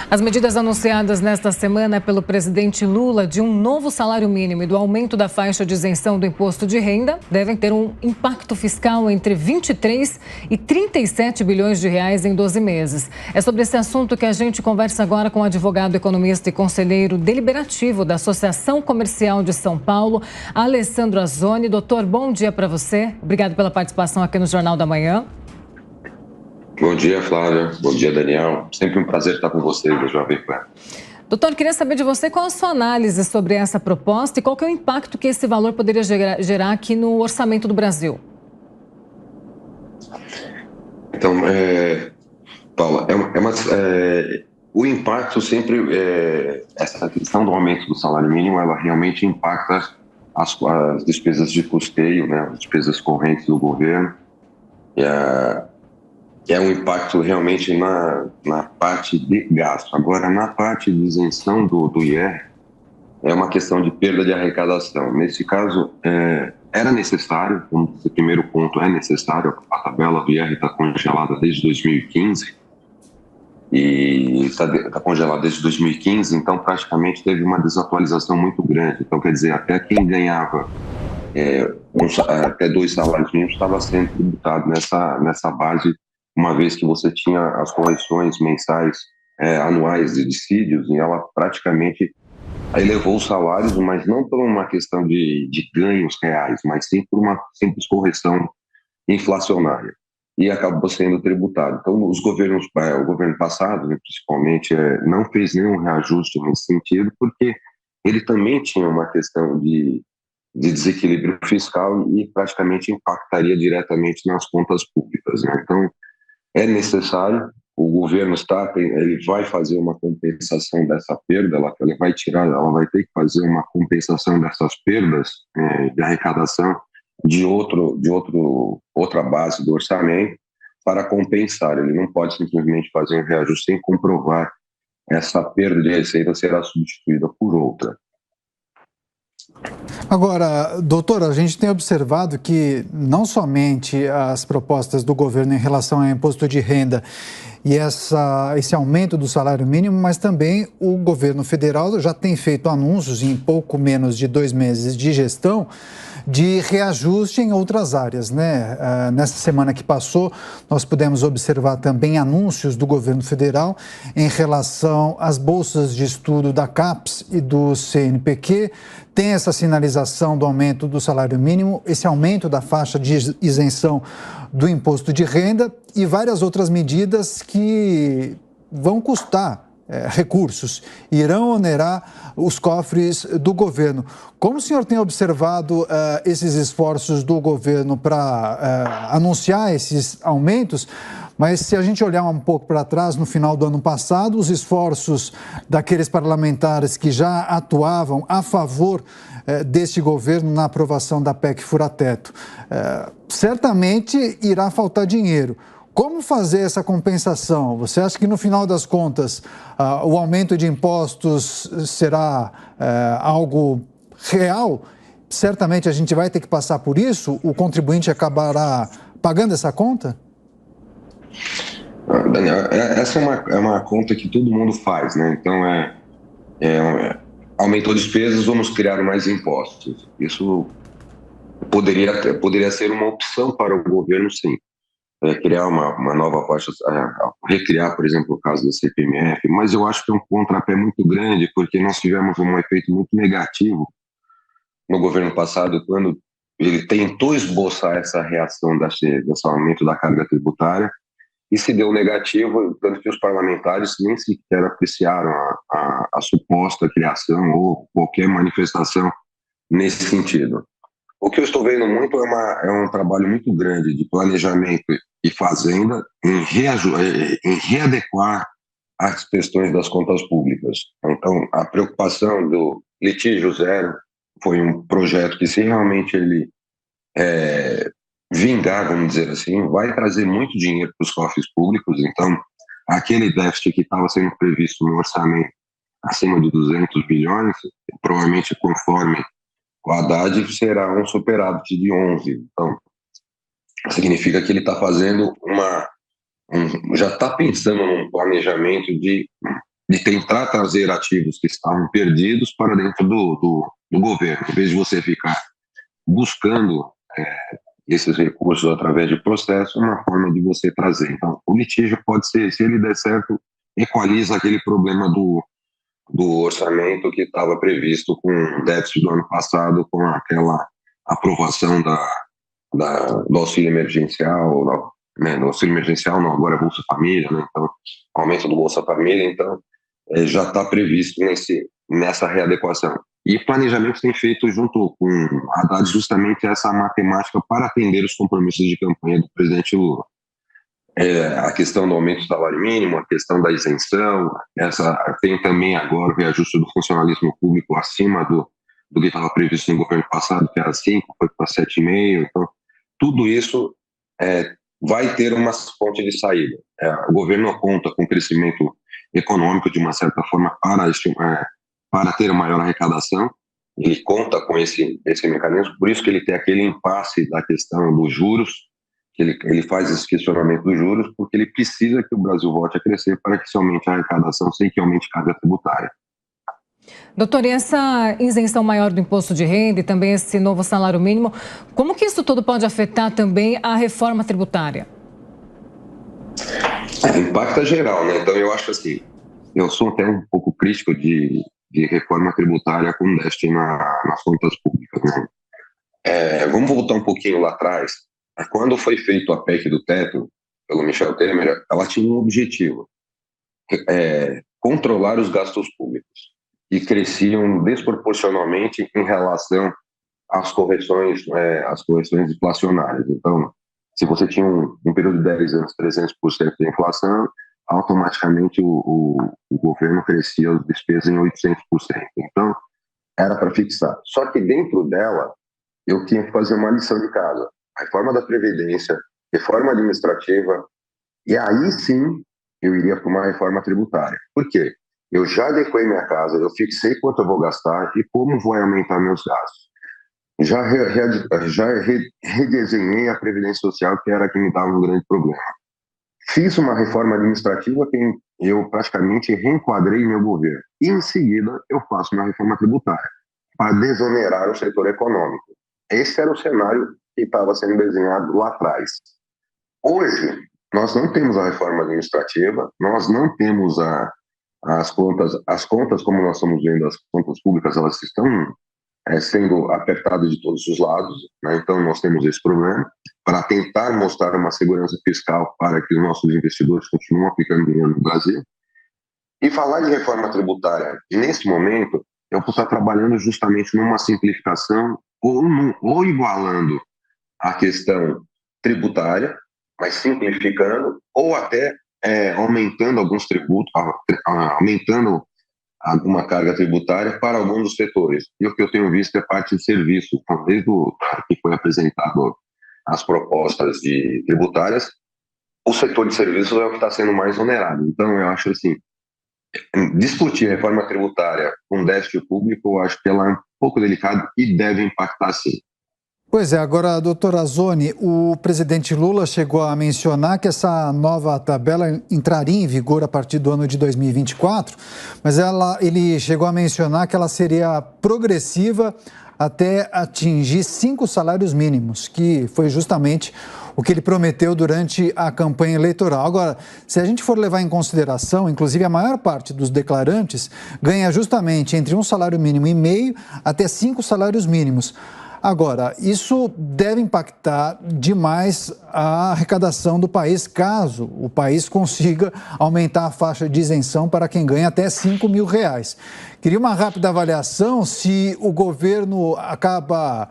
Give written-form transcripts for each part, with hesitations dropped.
As medidas anunciadas nesta semana pelo presidente Lula de um novo salário mínimo e do aumento da faixa de isenção do imposto de renda devem ter um impacto fiscal entre 23 e 37 bilhões de reais em 12 meses. É sobre esse assunto que a gente conversa agora com o advogado, economista e conselheiro deliberativo da Associação Comercial de São Paulo, Alessandro Azzoni. Doutor, bom dia para você. Obrigado pela participação aqui no Jornal da Manhã. Bom dia, Flávia. Bom dia, Daniel. Sempre um prazer estar com vocês da Jovem Pan. Doutor, queria saber de você qual a sua análise sobre essa proposta e qual que é o impacto que esse valor poderia gerar aqui no orçamento do Brasil. Então, Paula, o impacto sempre, essa questão do aumento do salário mínimo, ela realmente impacta as despesas de custeio, né, as despesas correntes do governo. É um impacto realmente na parte de gasto. Agora, na parte de isenção do IR, é uma questão de perda de arrecadação. Nesse caso, era necessário, como o primeiro ponto é necessário, a tabela do IR está congelada desde 2015, e está congelada desde 2015, então praticamente teve uma desatualização muito grande. Então, quer dizer, até quem ganhava até 2 salários mínimos estava sendo tributado nessa base, uma vez que você tinha as correções mensais, anuais de dissídios, e ela praticamente elevou os salários, mas não por uma questão de ganhos reais, mas sim por uma simples correção inflacionária, e acabou sendo tributado. Então, o governo passado, né, principalmente, não fez nenhum reajuste nesse sentido, porque ele também tinha uma questão de desequilíbrio fiscal e praticamente impactaria diretamente nas contas públicas, né? Então, é necessário, o governo ele vai fazer uma compensação dessa perda, ela vai ter que fazer uma compensação dessas perdas de arrecadação de outra base do orçamento para compensar. Ele não pode simplesmente fazer um reajuste sem comprovar essa perda de receita será substituída por outra. Agora, doutor, a gente tem observado que não somente as propostas do governo em relação ao imposto de renda e esse aumento do salário mínimo, mas também o governo federal já tem feito anúncios em pouco menos de 2 meses de gestão de reajuste em outras áreas, né? Nessa semana que passou, nós pudemos observar também anúncios do governo federal em relação às bolsas de estudo da CAPES e do CNPq. Tem essa sinalização do aumento do salário mínimo, esse aumento da faixa de isenção do imposto de renda e várias outras medidas que vão custar recursos, irão onerar os cofres do governo. Como o senhor tem observado esses esforços do governo para anunciar esses aumentos? Mas se a gente olhar um pouco para trás, no final do ano passado, os esforços daqueles parlamentares que já atuavam a favor deste governo na aprovação da PEC Fura-Teto, certamente irá faltar dinheiro. Como fazer essa compensação? Você acha que no final das contas o aumento de impostos será algo real? Certamente a gente vai ter que passar por isso? O contribuinte acabará pagando essa conta? Daniel, essa é uma conta que todo mundo faz, né? Então, aumentou despesas, vamos criar mais impostos. Isso poderia ser uma opção para o governo, sim. Criar uma nova faixa, recriar, por exemplo, o caso da CPMF, mas eu acho que é um contrapé muito grande, porque nós tivemos um efeito muito negativo no governo passado, quando ele tentou esboçar essa reação desse aumento da carga tributária, e se deu negativo, tanto que os parlamentares nem sequer apreciaram a suposta criação ou qualquer manifestação nesse sentido. O que eu estou vendo muito é um trabalho muito grande de planejamento e fazenda em readequar as questões das contas públicas. Então, a preocupação do litígio zero foi um projeto que, se realmente ele vingar, vamos dizer assim, vai trazer muito dinheiro para os cofres públicos. Então, aquele déficit que estava sendo previsto no orçamento acima de 200 bilhões, provavelmente conforme o Haddad será um superávit de 11. Então, significa que ele está fazendo já está pensando num planejamento de de tentar trazer ativos que estavam perdidos para dentro do governo, em vez de você ficar buscando esses recursos através de processo, uma forma de você trazer. Então, o litígio pode ser, se ele der certo, equaliza aquele problema do orçamento que estava previsto com o déficit do ano passado, com aquela aprovação do auxílio emergencial, né, do auxílio emergencial não, agora é Bolsa Família, né, então, aumento do Bolsa Família, então, já está previsto nessa readequação. E planejamento tem feito junto com a Haddad justamente essa matemática para atender os compromissos de campanha do presidente Lula. A questão do aumento do salário mínimo, a questão da isenção, tem também agora o reajuste do funcionalismo público acima do que estava previsto no governo passado, que era 5, foi para 7,5. Então, tudo isso vai ter uma fonte de saída. O governo conta com crescimento econômico, de uma certa forma, para ter maior arrecadação. Ele conta com esse mecanismo, por isso que ele tem aquele impasse da questão dos juros, que ele faz esse questionamento dos juros, porque ele precisa que o Brasil volte a crescer para que se aumente a arrecadação sem que aumente a carga tributária. Doutor, e essa isenção maior do imposto de renda e também esse novo salário mínimo, como que isso tudo pode afetar também a reforma tributária? Impacta geral, né? Então eu acho assim, eu sou até um pouco crítico de reforma tributária com déficit nas contas públicas, né? Vamos voltar um pouquinho lá atrás. Quando foi feito a PEC do teto pelo Michel Temer, ela tinha um objetivo, controlar os gastos públicos, que cresciam desproporcionalmente em relação às correções inflacionárias. Então, se você tinha um período de 10 anos, 300% de inflação, automaticamente o governo crescia as despesas em 800%. Então, era para fixar. Só que dentro dela, eu tinha que fazer uma lição de casa. Reforma da Previdência, reforma administrativa, e aí sim eu iria para uma reforma tributária. Por quê? Eu já adequei minha casa, eu fixei quanto eu vou gastar e como vou aumentar meus gastos. Já redesenhei a Previdência Social, que era a que me dava um grande problema. Fiz uma reforma administrativa que eu praticamente reenquadrei meu governo. E em seguida eu faço uma reforma tributária para desonerar o setor econômico. Esse era o cenário que estava sendo desenhado lá atrás. Hoje, nós não temos a reforma administrativa, nós não temos as contas, como nós estamos vendo, as contas públicas, elas estão sendo apertadas de todos os lados, né? Então nós temos esse problema, para tentar mostrar uma segurança fiscal para que os nossos investidores continuem aplicando dinheiro no Brasil. E falar de reforma tributária, nesse momento, eu vou estar trabalhando justamente numa simplificação ou igualando a questão tributária, mas simplificando, ou até aumentando alguns tributos, aumentando uma carga tributária para alguns dos setores. E o que eu tenho visto é parte de serviço, desde que foi apresentado as propostas tributárias, o setor de serviços é o que está sendo mais onerado. Então, eu acho assim, discutir reforma tributária com déficit público, eu acho que ela é um pouco delicada e deve impactar sim. Pois é, agora, doutor Azzoni, o presidente Lula chegou a mencionar que essa nova tabela entraria em vigor a partir do ano de 2024, mas ele chegou a mencionar que ela seria progressiva até atingir 5 salários mínimos, que foi justamente o que ele prometeu durante a campanha eleitoral. Agora, se a gente for levar em consideração, inclusive a maior parte dos declarantes ganha justamente entre 1 salário mínimo e meio até 5 salários mínimos. Agora, isso deve impactar demais a arrecadação do país, caso o país consiga aumentar a faixa de isenção para quem ganha até R$5 mil. Queria uma rápida avaliação se o governo acaba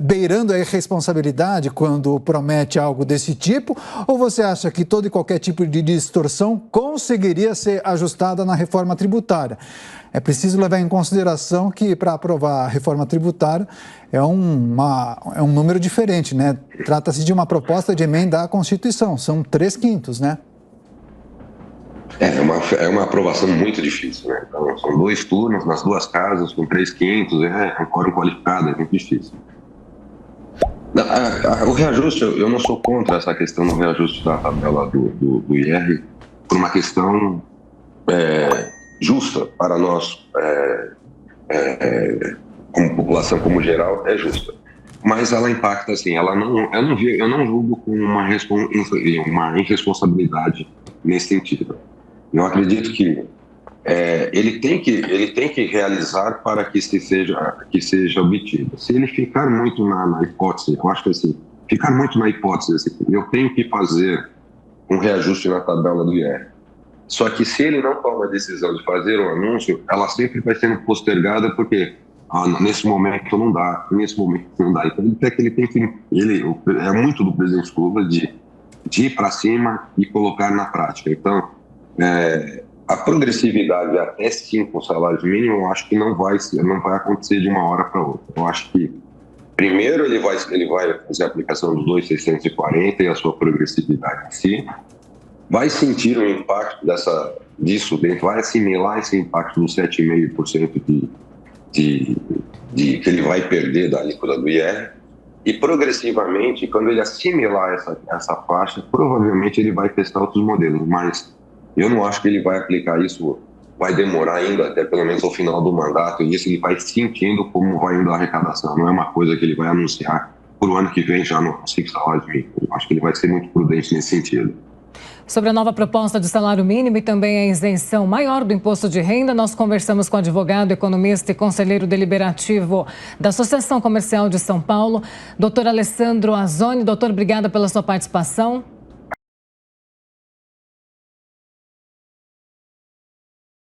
beirando a irresponsabilidade quando promete algo desse tipo, ou você acha que todo e qualquer tipo de distorção conseguiria ser ajustada na reforma tributária? É preciso levar em consideração que, para aprovar a reforma tributária, é um número diferente, né? Trata-se de uma proposta de emenda à Constituição, são 3/5, né? É uma aprovação muito difícil, né? Então, são 2 turnos nas 2 casas, com 3/5, é um quórum qualificado, é muito difícil. O reajuste, eu não sou contra essa questão do reajuste da tabela do IR, por uma questão justa para nós, como população como geral, é justa. Mas ela impacta assim, eu não julgo com uma irresponsabilidade nesse sentido. Eu acredito que ele tem que realizar para que seja obtido. Se ele ficar muito na hipótese, eu acho que assim, ficar muito na hipótese, assim, eu tenho que fazer um reajuste na tabela do IR. Só que se ele não toma a decisão de fazer um anúncio, ela sempre vai sendo postergada porque nesse momento não dá. Então é muito do presidente Lula de ir para cima e colocar na prática. Então, a progressividade até 5 salários mínimos, eu acho que não vai acontecer de uma hora para outra. Eu acho que primeiro ele vai fazer a aplicação dos 2.640 e a sua progressividade em si, vai sentir o impacto disso dentro, vai assimilar esse impacto dos 7,5% que ele vai perder da alíquota do IR, e progressivamente, quando ele assimilar essa faixa, provavelmente ele vai testar outros modelos, mas eu não acho que ele vai aplicar isso, vai demorar ainda até pelo menos ao final do mandato, e isso ele vai sentindo como vai indo a arrecadação, não é uma coisa que ele vai anunciar para o ano que vem já no 5 salários mínimos. Eu acho que ele vai ser muito prudente nesse sentido. Sobre a nova proposta de salário mínimo e também a isenção maior do imposto de renda, nós conversamos com o advogado, economista e conselheiro deliberativo da Associação Comercial de São Paulo, doutor Alessandro Azzoni. Doutor, obrigada pela sua participação.